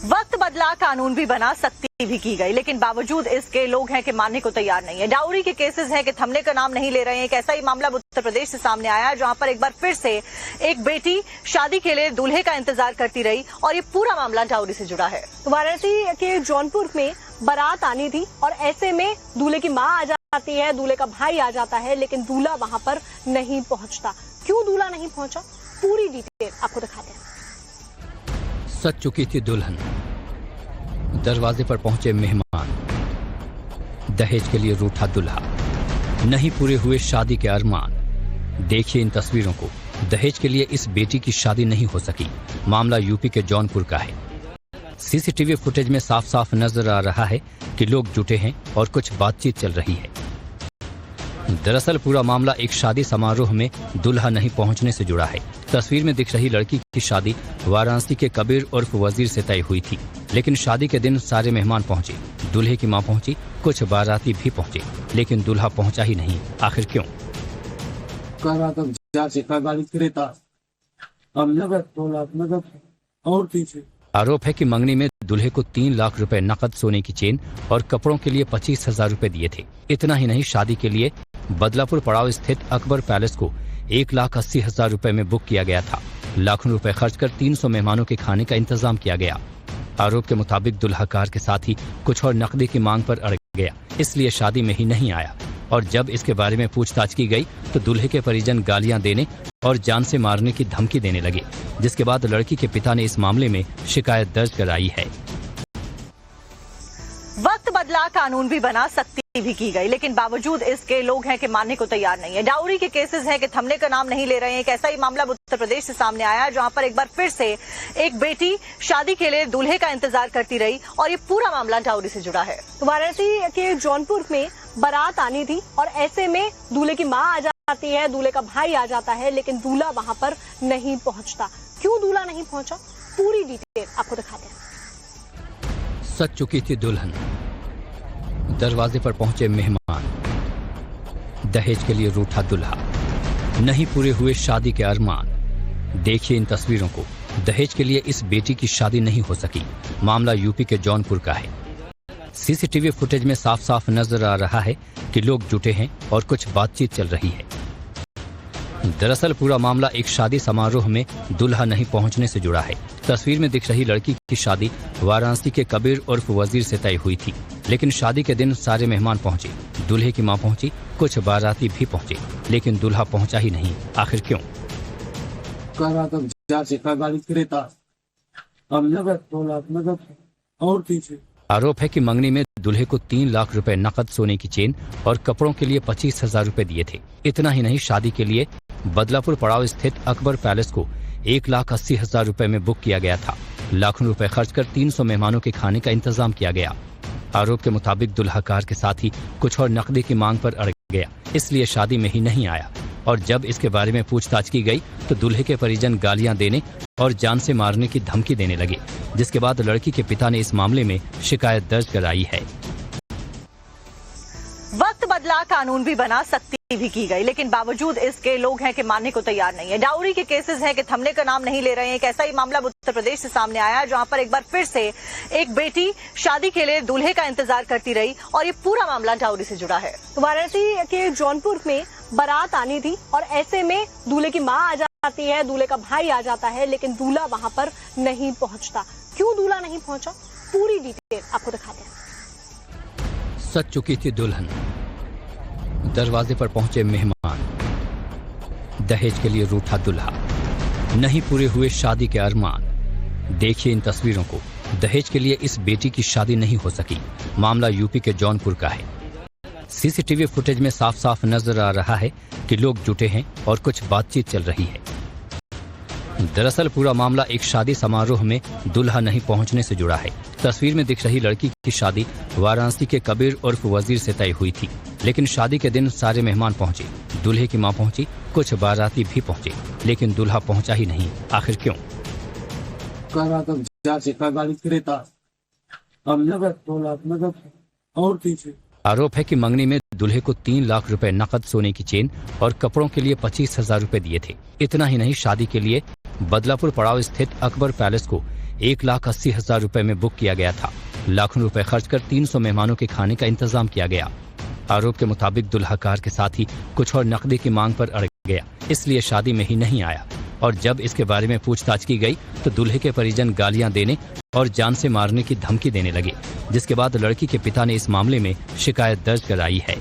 वक्त बदला, कानून भी बना, सख्ती भी की गई, लेकिन बावजूद इसके लोग हैं कि मानने को तैयार नहीं है। डाउरी के केसेस हैं कि थमने का नाम नहीं ले रहे हैं। एक ऐसा ही मामला उत्तर प्रदेश से सामने आया जहां पर एक बार फिर से एक बेटी शादी के लिए दूल्हे का इंतजार करती रही और ये पूरा मामला डाउरी से जुड़ा है। वाराणसी के जौनपुर में बारात आनी थी और ऐसे में दूल्हे की मां आ जाती है, दूल्हे का भाई आ जाता है, लेकिन दूल्हा वहां पर नहीं पहुंचता। क्यों दूल्हा नहीं पहुंचा, पूरी डिटेल आपको दिखाते हैं। सज चुकी थी दुल्हन, दरवाजे पर पहुंचे मेहमान, दहेज के लिए रूठा दूल्हा, नहीं पूरे हुए शादी के अरमान। देखिए इन तस्वीरों को। दहेज के लिए इस बेटी की शादी नहीं हो सकी। मामला यूपी के जौनपुर का है। सीसीटीवी फुटेज में साफ साफ नजर आ रहा है कि लोग जुटे हैं और कुछ बातचीत चल रही है। दरअसल पूरा मामला एक शादी समारोह में दूल्हा नहीं पहुंचने से जुड़ा है। तस्वीर में दिख रही लड़की की शादी वाराणसी के कबीर उर्फ वजीर से तय हुई थी, लेकिन शादी के दिन सारे मेहमान पहुंचे। दूल्हे की मां पहुंची, कुछ बाराती भी पहुंचे, लेकिन दूल्हा पहुंचा ही नहीं। आखिर क्यों? आरोप है कि मंगनी में दूल्हे को 3 लाख रुपए नकद, सोने की चेन और कपड़ों के लिए 25,000 रुपए दिए थे। इतना ही नहीं, शादी के लिए बदलापुर पड़ाव स्थित अकबर पैलेस को 1,80,000 रुपए में बुक किया गया था। लाखों रुपए खर्च कर 300 मेहमानों के खाने का इंतजाम किया गया। आरोप के मुताबिक दूल्हा कार के साथ ही कुछ और नकदी की मांग पर अड़ गया, इसलिए शादी में ही नहीं आया। और जब इसके बारे में पूछताछ की गई तो दूल्हे के परिजन गालियां देने और जान से मारने की धमकी देने लगे, जिसके बाद लड़की के पिता ने इस मामले में शिकायत दर्ज कराई है। वक्त बदला, कानून भी बना, सख्ती भी की गई, लेकिन बावजूद इसके लोग हैं कि मानने को तैयार नहीं है। डाउरी के केसेस हैं कि थमने का नाम नहीं ले रहे हैं। एक ऐसा ही मामला उत्तर प्रदेश से सामने आया जहां पर एक बार फिर से एक बेटी शादी के लिए दूल्हे का इंतजार करती रही और ये पूरा मामला डाउरी से जुड़ा है। वाराणसी के जौनपुर में बारात आनी थी और ऐसे में दूल्हे की मां आ जाती है, दूल्हे का भाई आ जाता है, लेकिन दूल्हा वहां पर नहीं पहुंचता। क्यों दूल्हा नहीं पहुंचा, पूरी डिटेल आपको दिखाते हैं। सज चुकी थी दुल्हन, दरवाजे पर पहुंचे मेहमान, दहेज के लिए रूठा दूल्हा, नहीं पूरे हुए शादी के अरमान। देखिए इन तस्वीरों को। दहेज के लिए इस बेटी की शादी नहीं हो सकी। मामला यूपी के जौनपुर का है। सीसीटीवी फुटेज में साफ साफ नजर आ रहा है कि लोग जुटे हैं और कुछ बातचीत चल रही है। दरअसल पूरा मामला एक शादी समारोह में दूल्हा नहीं पहुंचने से जुड़ा है। तस्वीर में दिख रही लड़की की शादी वाराणसी के कबीर उर्फ वजीर से तय हुई थी, लेकिन शादी के दिन सारे मेहमान पहुंचे। दूल्हे की मां पहुंची, कुछ बाराती भी पहुंचे, लेकिन दूल्हा पहुंचा ही नहीं। आखिर क्यों? आरोप है कि मंगनी में दूल्हे को 3 लाख रुपए नकद, सोने की चेन और कपड़ों के लिए 25,000 रुपए दिए थे। इतना ही नहीं, शादी के लिए बदलापुर पड़ाव स्थित अकबर पैलेस को 1,80,000 रुपए में बुक किया गया था। लाखों रुपए खर्च कर 300 मेहमानों के खाने का इंतजाम किया गया। आरोप के मुताबिक दूल्हा कार के साथ ही कुछ और नकदी की मांग पर अड़ गया, इसलिए शादी में ही नहीं आया। और जब इसके बारे में पूछताछ की गई तो दूल्हे के परिजन गालियां देने और जान से मारने की धमकी देने लगे, जिसके बाद लड़की के पिता ने इस मामले में शिकायत दर्ज कराई है। वक्त बदला, कानून भी बना, सख्ती भी की गई, लेकिन बावजूद इसके लोग हैं कि मानने को तैयार नहीं है। डाउरी के केसेस हैं कि थमने का नाम नहीं ले रहे हैं। एक ऐसा ही मामला उत्तर प्रदेश से सामने आया जहां पर एक बार फिर से एक बेटी शादी के लिए दूल्हे का इंतजार करती रही और ये पूरा मामला डाउरी से जुड़ा है। वाराणसी के जौनपुर में बारात आनी थी और ऐसे में दूल्हे की मां आ जाती है, दूल्हे का भाई आ जाता है, लेकिन दूल्हा वहां पर नहीं पहुंचता। क्यों दूल्हा नहीं पहुंचा, पूरी डिटेल आपको दिखाते हैं। सज चुकी थी दुल्हन, दरवाजे पर पहुंचे मेहमान, दहेज के लिए रूठा दूल्हा, नहीं पूरे हुए शादी के अरमान। देखिए इन तस्वीरों को। दहेज के लिए इस बेटी की शादी नहीं हो सकी। मामला यूपी के जौनपुर का है। सीसीटीवी फुटेज में साफ साफ नजर आ रहा है कि लोग जुटे हैं और कुछ बातचीत चल रही है। दरअसल पूरा मामला एक शादी समारोह में दूल्हा नहीं पहुंचने से जुड़ा है। तस्वीर में दिख रही लड़की की शादी वाराणसी के कबीर उर्फ वजीर से तय हुई थी, लेकिन शादी के दिन सारे मेहमान पहुंचे। दूल्हे की मां पहुंची, कुछ बाराती भी पहुंचे, लेकिन दूल्हा पहुंचा ही नहीं। आखिर क्यों? आरोप है कि मंगनी में दूल्हे को 3 लाख रुपए नकद, सोने की चेन और कपड़ों के लिए 25,000 रुपए दिए थे। इतना ही नहीं, शादी के लिए बदलापुर पड़ाव स्थित अकबर पैलेस को 1,80,000 रुपए में बुक किया गया था। लाखों रुपए खर्च कर 300 मेहमानों के खाने का इंतजाम किया गया। आरोप के मुताबिक दुल्हा कार के साथ ही कुछ और नकदी की मांग पर अड़ गया, इसलिए शादी में ही नहीं आया। और जब इसके बारे में पूछताछ की गई तो दूल्हे के परिजन गालियां देने और जान से मारने की धमकी देने लगे, जिसके बाद लड़की के पिता ने इस मामले में शिकायत दर्ज कराई है।